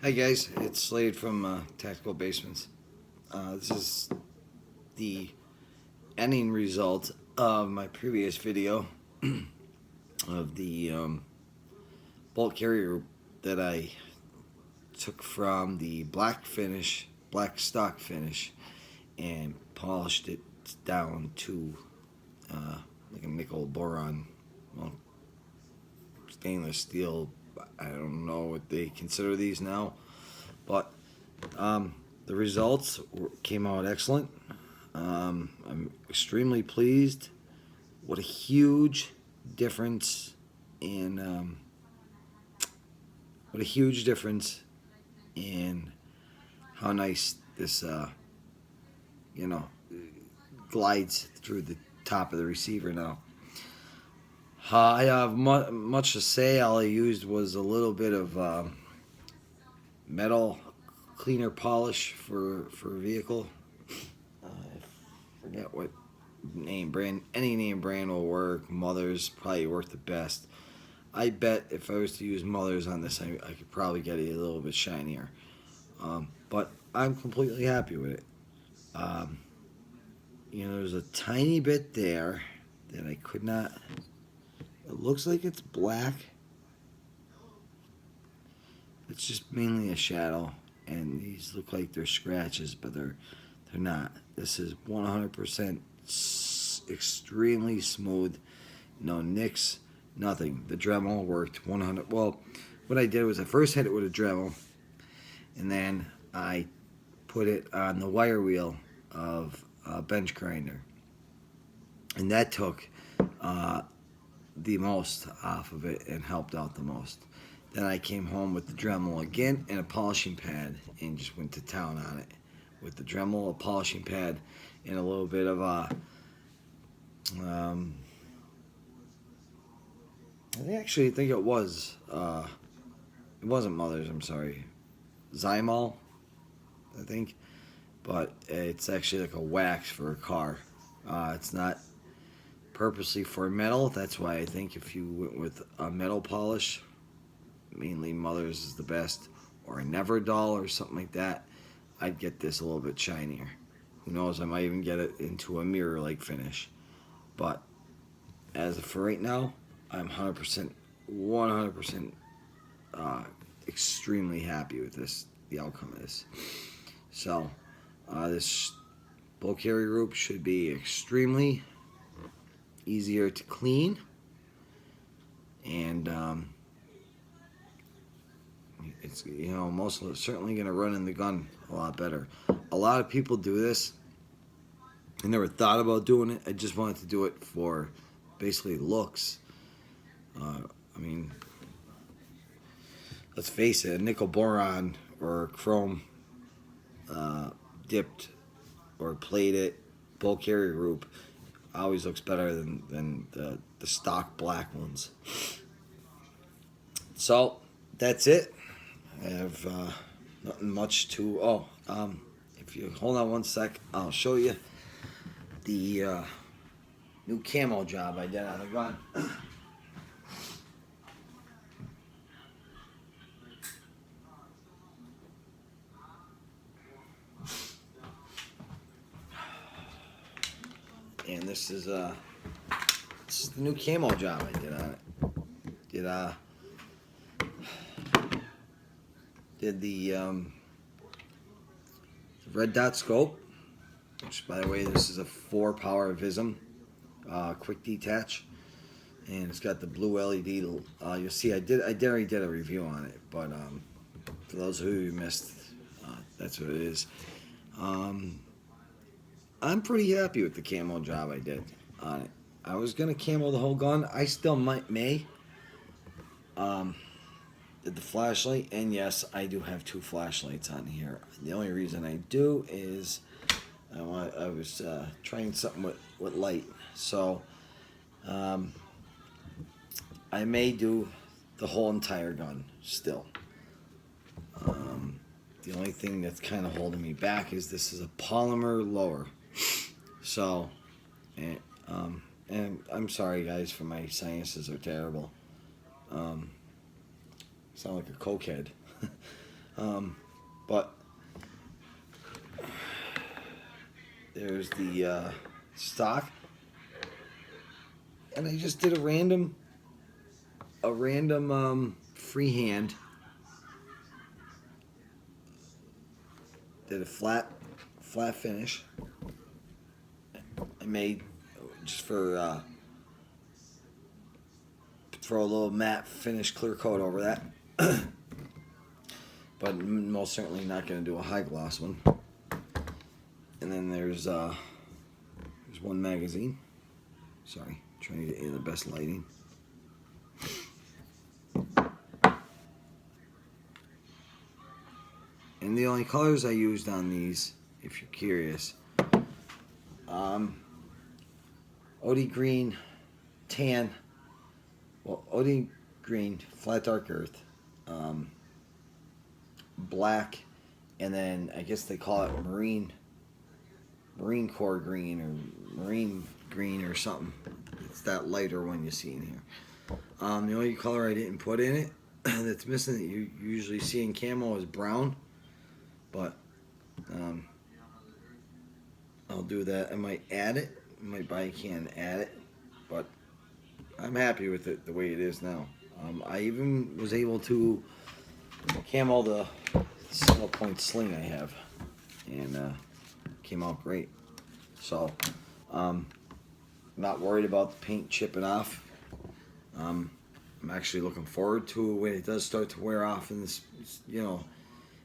Hi guys, it's Slade from Tactical Basements. This is the ending result of my previous video of the bolt carrier that I took from the black stock finish, and polished it down to like a nickel boron, well, stainless steel. I don't know what they consider these now, but the results came out excellent. I'm extremely pleased. What a huge difference in what a huge difference in how nice this you know glides through the top of the receiver now. I have much to say. All I used was a little bit of metal cleaner polish for a vehicle. I forget what name brand. Any name brand will work. Mother's probably work the best. I bet if I was to use Mother's on this, I could probably get it a little bit shinier. But I'm completely happy with it. There's a tiny bit there that I could not. It looks like it's black. It's just mainly a shadow, and these look like they're scratches, but they're not. This is 100% extremely smooth. No nicks, nothing. The Dremel worked 100. Well, what I did was I first hit it with a Dremel, and then I put it on the wire wheel of a bench grinder, and that took the most off of it and helped out the most. Then I came home with the Dremel again and a polishing pad and just went to town on it with the Dremel, a polishing pad, and a little bit of I actually think it wasn't Mother's, I'm sorry, Zymol, I think, but it's actually like a wax for a car. It's not purposely for metal. That's why I think if you went with a metal polish, mainly Mother's is the best, or a Neverdull or something like that, I'd get this a little bit shinier. Who knows, I might even get it into a mirror-like finish. But as of for right now, I'm 100% extremely happy with the outcome of this. So, this bolt carrier group should be extremely easier to clean, and it's most certainly going to run in the gun a lot better. A lot of people do this. I never thought about doing it. I just wanted to do it for basically looks. I mean, let's face it, a nickel boron or chrome dipped or plated bolt carrier group always looks better than the stock black ones. So that's it. I have nothing much to. If you hold on one sec, I'll show you the new camo job I did on the gun. And this is the new camo job I did on it. Did the red dot scope, which, by the way, this is a 4-power Vism quick detach, and it's got the blue LED. You'll see I already did a review on it, but for those of you who missed, that's what it is. I'm pretty happy with the camo job I did on it. I was gonna camo the whole gun. I still may. Did the flashlight, and yes, I do have 2 flashlights on here. The only reason I do is I was trying something with light, so I may do the whole entire gun still. The only thing that's kind of holding me back is this is a polymer lower. So, and I'm sorry guys for my sinuses are terrible. Sound like a cokehead. But there's the stock, and I just did a random freehand. Did a flat finish. I made just for throw a little matte finish clear coat over that. But most certainly not going to do a high gloss one. And then there's one magazine. Sorry, trying to get you the best lighting. And the only colors I used on these, if you're curious, OD green, tan, well, OD green, flat dark earth, black, and then I guess they call it marine core green or marine green or something. It's that lighter one you see in here. The only color I didn't put in it that's missing that you usually see in camo is brown, but I'll do that. I might add it. I might buy a can and add it, but I'm happy with it the way it is now. I even was able to camo the single point sling I have, and came out great. So not worried about the paint chipping off. I'm actually looking forward to when it does start to wear off in this,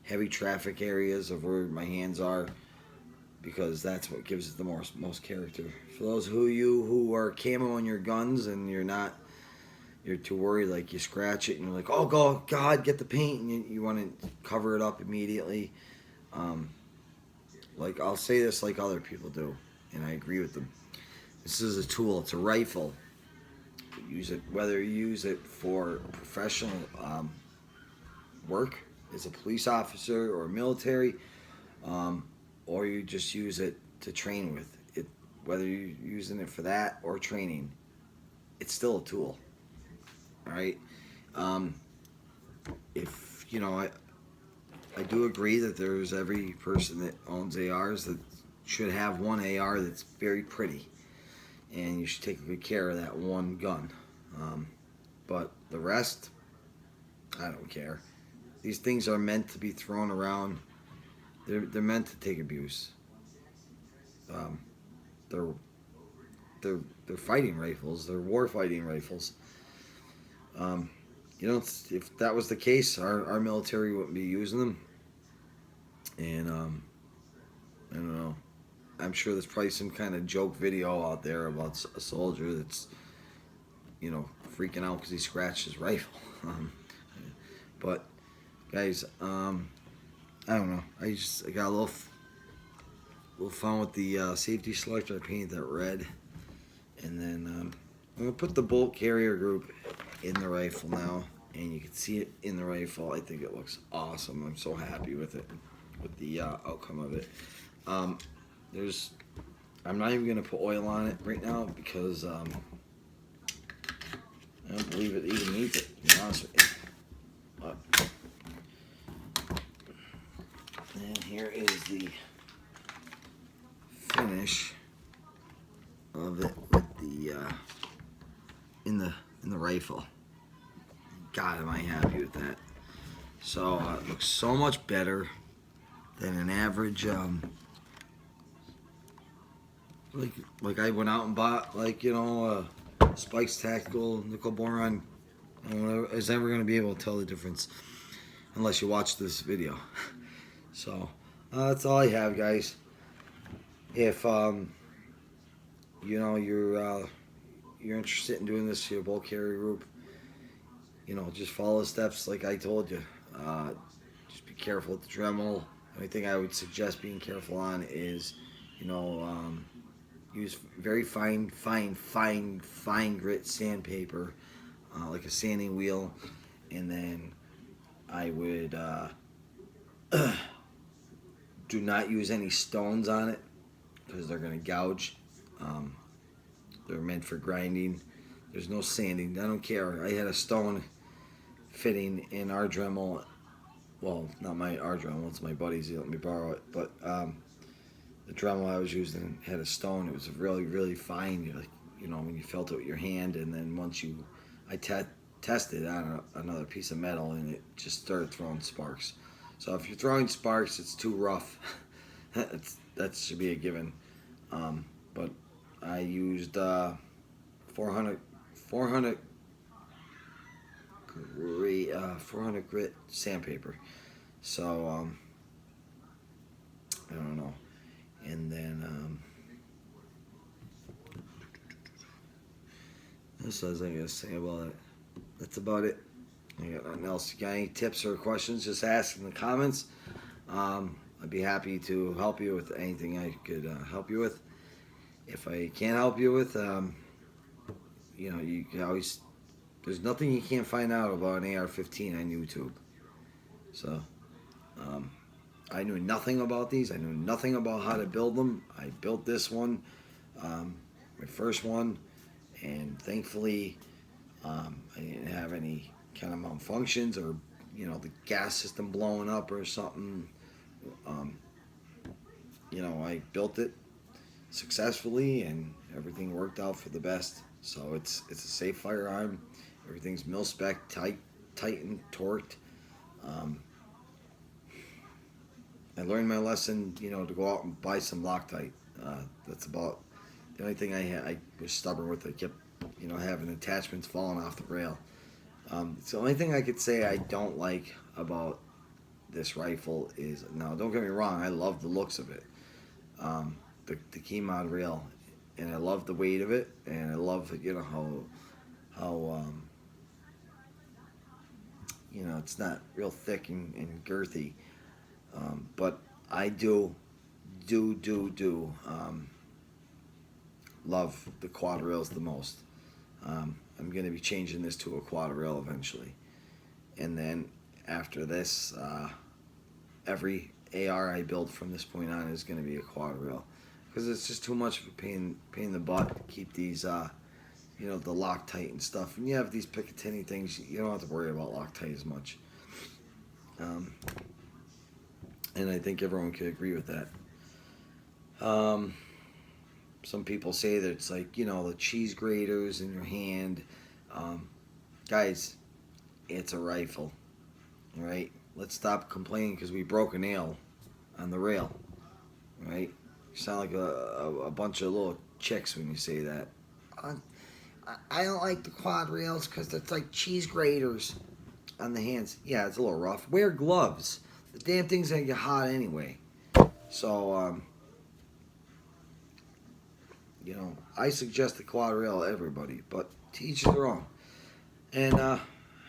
heavy traffic areas of where my hands are, because that's what gives it the most character. For those of you who are camoing your guns and you're too worried, like you scratch it and you're like, oh God, get the paint, and you want to cover it up immediately. Like, I'll say this like other people do, and I agree with them. This is a tool. It's a rifle. Use it, whether you use it for professional work as a police officer or military, or you just use it to train with it. Whether you're using it for that or training, it's still a tool. All right. If I do agree that there's every person that owns ARs that should have one AR that's very pretty, and you should take good care of that one gun. But the rest, I don't care. These things are meant to be thrown around. They're meant to take abuse. They're fighting rifles. They're war fighting rifles. If that was the case, our military wouldn't be using them. And I don't know. I'm sure there's probably some kind of joke video out there about a soldier that's, freaking out because he scratched his rifle. But guys, I don't know. I got a little fun with the safety selector. I painted that red, and then I'm gonna put the bolt carrier group in the rifle now, and you can see it in the rifle. I think it looks awesome. I'm so happy with it, with the outcome of it. I'm not even gonna put oil on it right now because I don't believe it even needs it, to be honest with you. But, and here is the finish of it with the in the rifle. God, am I happy with that. So it looks so much better than an average like I went out and bought Spike's Tactical Nickel Boron. Is ever going to be able to tell the difference unless you watch this video. So that's all I have, guys. If you're interested in doing this to your bulk carrier group, just follow the steps like I told you. Just be careful with the Dremel. The only thing I would suggest being careful on is use very fine grit sandpaper, like a sanding wheel, and then I would do not use any stones on it because they're going to gouge. They're meant for grinding. There's no sanding. I don't care. I had a stone fitting in our Dremel well, not our Dremel, it's my buddy's. He let me borrow it. But the Dremel I was using had a stone. It was really, really fine. Like, when you felt it with your hand, and then I tested on another piece of metal, and it just started throwing sparks. So if you're throwing sparks, it's too rough. That should be a given. But I used 400 grit sandpaper. So I don't know. And then this is I gotta say about it. That's about it. I got nothing else. You got any tips or questions? Just ask in the comments. I'd be happy to help you with anything I could help you with. If I can't help you with, you can always. There's nothing you can't find out about an AR-15 on YouTube. So, I knew nothing about these. I knew nothing about how to build them. I built this one, my first one, and thankfully, I didn't have any kind of malfunctions or, the gas system blowing up or something. I built it successfully, and everything worked out for the best. So it's a safe firearm. Everything's mil spec, tight and torqued. I learned my lesson, to go out and buy some Loctite. That's about the only thing I was stubborn with. I kept, having attachments falling off the rail. It's the only thing I could say I don't like about this rifle is, now don't get me wrong, I love the looks of it. The key mod rail, and I love the weight of it, and I love, how it's not real thick and girthy. But I do love the quad rails the most. I'm going to be changing this to a quad rail eventually. And then after this, every AR I build from this point on is going to be a quad rail. Because it's just too much of a pain in the butt to keep these, the Loctite and stuff. When you have these Picatinny things, you don't have to worry about Loctite as much. And I think everyone could agree with that. Some people say that it's like, the cheese graters in your hand. Guys, it's a rifle. All right? Let's stop complaining because we broke a nail on the rail. All right? You sound like a bunch of little chicks when you say that. I don't like the quad rails because it's like cheese graters on the hands. Yeah, it's a little rough. Wear gloves. The damn thing's gonna get hot anyway. So, I suggest the quad rail to everybody, but to each their own. And I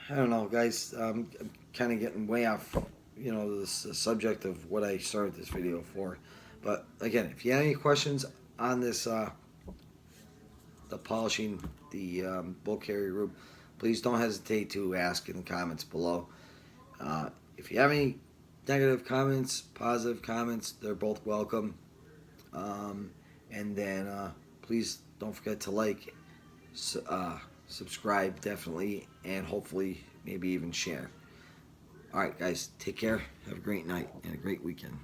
don't know, guys. I'm kind of getting way off, this subject of what I started this video for. But again, if you have any questions on this, the polishing the bull carrier group, please don't hesitate to ask in the comments below. If you have any negative comments, positive comments, they're both welcome. And then please don't forget to like, subscribe definitely, and hopefully maybe even share. Alright guys, take care, have a great night and a great weekend.